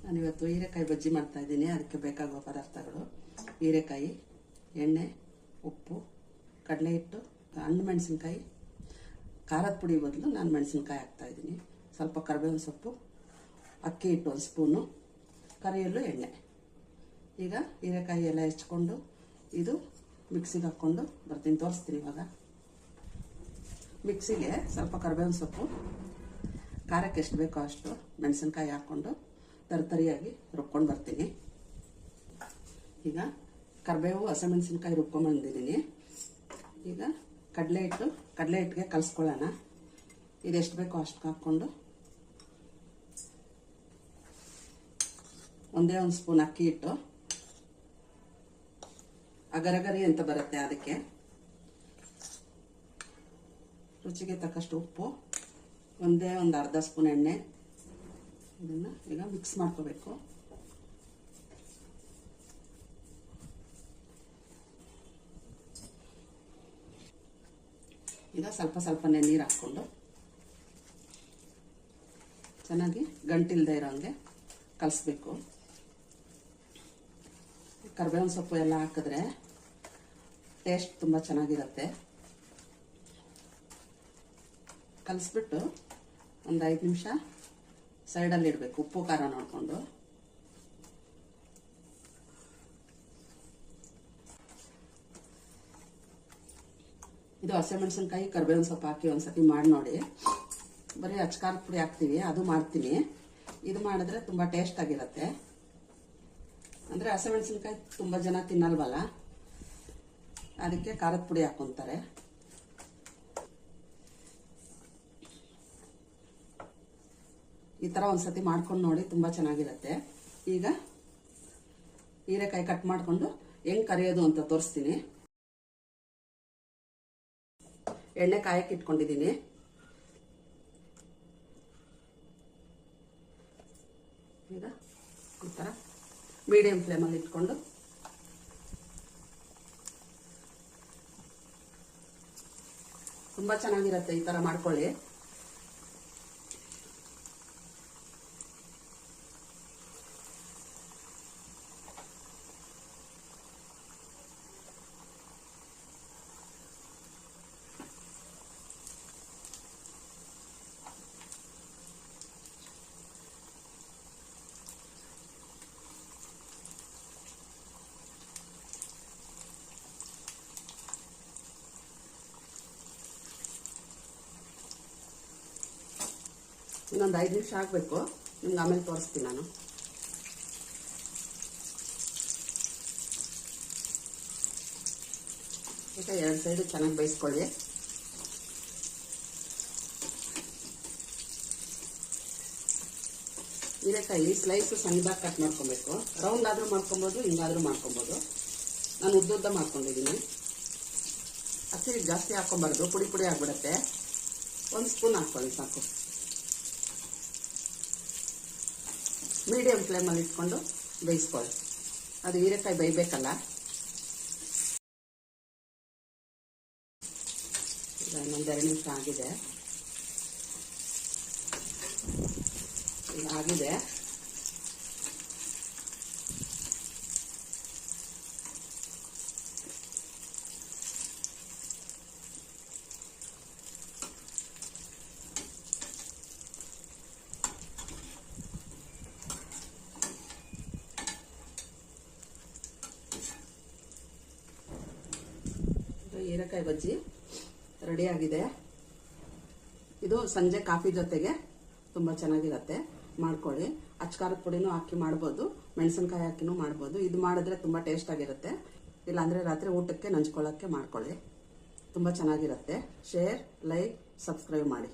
ನಾನಿವತ್ತು ಹೀರೆಕಾಯಿ ಬಜ್ಜಿ ಮಾಡ್ತಾ ಇದ್ದೀನಿ. ಅದಕ್ಕೆ ಬೇಕಾಗುವ ಪದಾರ್ಥಗಳು: ಹೀರೆಕಾಯಿ, ಎಣ್ಣೆ, ಉಪ್ಪು, ಕಡಲೆ ಹಿಟ್ಟು, ಹಣ್ಣು ಮೆಣಸಿನ್ಕಾಯಿ, ಖಾರದ ಪುಡಿ ಬದಲು ನಾನು ಮೆಣಸಿನ್ಕಾಯಿ ಹಾಕ್ತಾ ಇದ್ದೀನಿ, ಸ್ವಲ್ಪ ಕರಿಬೇವಿನ ಸೊಪ್ಪು, ಅಕ್ಕಿ ಹಿಟ್ಟು 1 ಸ್ಪೂನು, ಕರಿಯಲು ಎಣ್ಣೆ. ಈಗ ಹೀರೆಕಾಯಿ ಎಲ್ಲ ಹೆಚ್ಕೊಂಡು ಇದು ಮಿಕ್ಸಿಗೆ ಹಾಕ್ಕೊಂಡು ಬರ್ತೀನಿ, ತೋರಿಸ್ತೀನಿ. ಇವಾಗ ಮಿಕ್ಸಿಗೆ ಸ್ವಲ್ಪ ಕರಿಬೇವಿನ ಸೊಪ್ಪು, ಖಾರಕ್ಕೆ ಎಷ್ಟು ಬೇಕೋ ಅಷ್ಟು ಮೆಣಸಿನ್ಕಾಯಿ ಹಾಕ್ಕೊಂಡು ತರಿಯಾಗಿ ರುಬ್ಕೊಂಡು ಬರ್ತೀನಿ. ಈಗ ಕರಿಬೇವು, ಹಸಿಮೆಣಸಿನ್ಕಾಯಿ ರುಬ್ಕೊಂಡ್ಬಂದಿದ್ದೀನಿ. ಈಗ ಕಡಲೆ ಹಿಟ್ಟಿಗೆ ಕಲಿಸ್ಕೊಳ್ಳೋಣ. ಇದೆಷ್ಟು ಬೇಕೋ ಅಷ್ಟು ಹಾಕ್ಕೊಂಡು ಒಂದೇ 1 ಸ್ಪೂನ್ ಅಕ್ಕಿ ಹಿಟ್ಟು, ಅಗರಗರಿ ಅಂತ ಬರುತ್ತೆ, ಅದಕ್ಕೆ ರುಚಿಗೆ ತಕ್ಕಷ್ಟು ಉಪ್ಪು, ಒಂದೇ ಒಂದು ಅರ್ಧ ಸ್ಪೂನ್ ಎಣ್ಣೆ. ಇದನ್ನು ಈಗ ಮಿಕ್ಸ್ ಮಾಡ್ಕೋಬೇಕು. ಈಗ ಸ್ವಲ್ಪ ಸ್ವಲ್ಪನೇ ನೀರು ಹಾಕ್ಕೊಂಡು ಚೆನ್ನಾಗಿ ಗಂಟಿಲ್ದೇ ಇರೋ ಹಂಗೆ ಕಲಿಸ್ಬೇಕು. ಕರಿಬೇವಿನ ಸೊಪ್ಪು ಎಲ್ಲ ಹಾಕಿದ್ರೆ ಟೇಸ್ಟ್ ತುಂಬ ಚೆನ್ನಾಗಿರುತ್ತೆ. ಕಲಿಸ್ಬಿಟ್ಟು ಒಂದು 5 ನಿಮಿಷ ಸೈಡಲ್ಲಿ ಇಡಬೇಕು, ಉಪ್ಪು ಖಾರ ನೋಡಿಕೊಂಡು. ಇದು ಹಸಿಮೆಣಸಿನ್ಕಾಯಿ, ಕರಿಬೇವಿನ ಸೊಪ್ಪು ಹಾಕಿ ಒಂದ್ಸತಿ ಮಾಡಿ ನೋಡಿ. ಬರೀ ಖಾರದ ಪುಡಿ ಹಾಕ್ತೀವಿ, ಅದು ಮಾಡ್ತೀನಿ. ಇದು ಮಾಡಿದ್ರೆ ತುಂಬ ಟೇಸ್ಟ್ ಆಗಿರುತ್ತೆ. ಅಂದರೆ ಹಸಿಮೆಣಸಿನ್ಕಾಯಿ ತುಂಬ ಜನ ತಿನ್ನಲ್ವಲ್ಲ, ಅದಕ್ಕೆ ಖಾರದ ಪುಡಿ ಹಾಕ್ಕೊಂತಾರೆ. ಈ ಥರ ಒಂದ್ಸತಿ ಮಾಡ್ಕೊಂಡು ನೋಡಿ, ತುಂಬ ಚೆನ್ನಾಗಿರುತ್ತೆ. ಈಗ ಹೀರೆಕಾಯಿ ಕಟ್ ಮಾಡಿಕೊಂಡು ಹೆಂಗೆ ಕರಿಯೋದು ಅಂತ ತೋರಿಸ್ತೀನಿ. ಎಣ್ಣೆ ಕಾಯಕ್ಕೆ ಇಟ್ಕೊಂಡಿದ್ದೀನಿ. ಈಗ ಈ ಥರ ಮೀಡಿಯಂ ಫ್ಲೇಮಲ್ಲಿ ಇಟ್ಕೊಂಡು ತುಂಬ ಚೆನ್ನಾಗಿರುತ್ತೆ. ಈ ಥರ ಮಾಡ್ಕೊಳ್ಳಿ. ಇನ್ನೊಂದು 5 ನಿಮಿಷ ಆಗಬೇಕು. ನಿಮ್ಗೆ ಆಮೇಲೆ ತೋರಿಸ್ತೀನಿ ನಾನು. ಈಗ 2 ಸೈಡು ಚೆನ್ನಾಗಿ ಬೇಯಿಸ್ಕೊಳ್ಳಿ. ಹೀರೆಕಾಯಿ ಸ್ಲೈಸು ಸಣ್ಣದಾಗಿ ಕಟ್ ಮಾಡ್ಕೊಬೇಕು. ರೌಂಡ್ ಆದರೂ ಮಾಡ್ಕೊಬೋದು, ಹಿಂಗಾದರೂ ಮಾಡ್ಕೊಬೋದು. ನಾನು ಉದ್ದುದ್ದ ಮಾಡ್ಕೊಂಡಿದ್ದೀನಿ. ಹಸಿರು ಜಾಸ್ತಿ ಹಾಕ್ಕೊಬಾರ್ದು, ಪುಡಿ ಪುಡಿ ಆಗಿಬಿಡುತ್ತೆ. 1 ಸ್ಪೂನ್ ಹಾಕ್ಕೊಳ್ಳಿ ಸಾಕು. ಮೀಡಿಯಂ ಫ್ಲೇಮಲ್ಲಿ ಇಟ್ಕೊಂಡು ಬೇಯಿಸ್ಕೊಳ್ಳಿ. ಅದು ಹೀರೆಕಾಯಿ ಬೇಯಬೇಕಲ್ಲ. ಈಗ ಇನ್ನೊಂದು 2 ನಿಮಿಷ ಆಗಿದೆ. ಈಗ ಆಗಿದೆ. ಹೀರೆಕಾಯಿ ಬಜ್ಜಿ ರೆಡಿ ಆಗಿದೆ. ಇದು ಸಂಜೆ ಕಾಫಿ ಜೊತೆಗೆ ತುಂಬ ಚೆನ್ನಾಗಿರುತ್ತೆ. ಮಾಡ್ಕೊಳ್ಳಿ. ಖಾರದ ಪುಡಿನೂ ಹಾಕಿ ಮಾಡ್ಬೋದು, ಮೆಣಸಿನ್ಕಾಯಿ ಹಾಕಿನೂ ಮಾಡ್ಬೋದು. ಇದು ಮಾಡಿದ್ರೆ ತುಂಬ ಟೇಸ್ಟ್ ಆಗಿರುತ್ತೆ. ಇಲ್ಲಾಂದರೆ ರಾತ್ರಿ ಊಟಕ್ಕೆ ನಂಚ್ಕೊಳ್ಳೋಕ್ಕೆ ಮಾಡ್ಕೊಳ್ಳಿ. ತುಂಬ ಚೆನ್ನಾಗಿರುತ್ತೆ. ಶೇರ್, ಲೈಕ್, ಸಬ್ಸ್ಕ್ರೈಬ್ ಮಾಡಿ.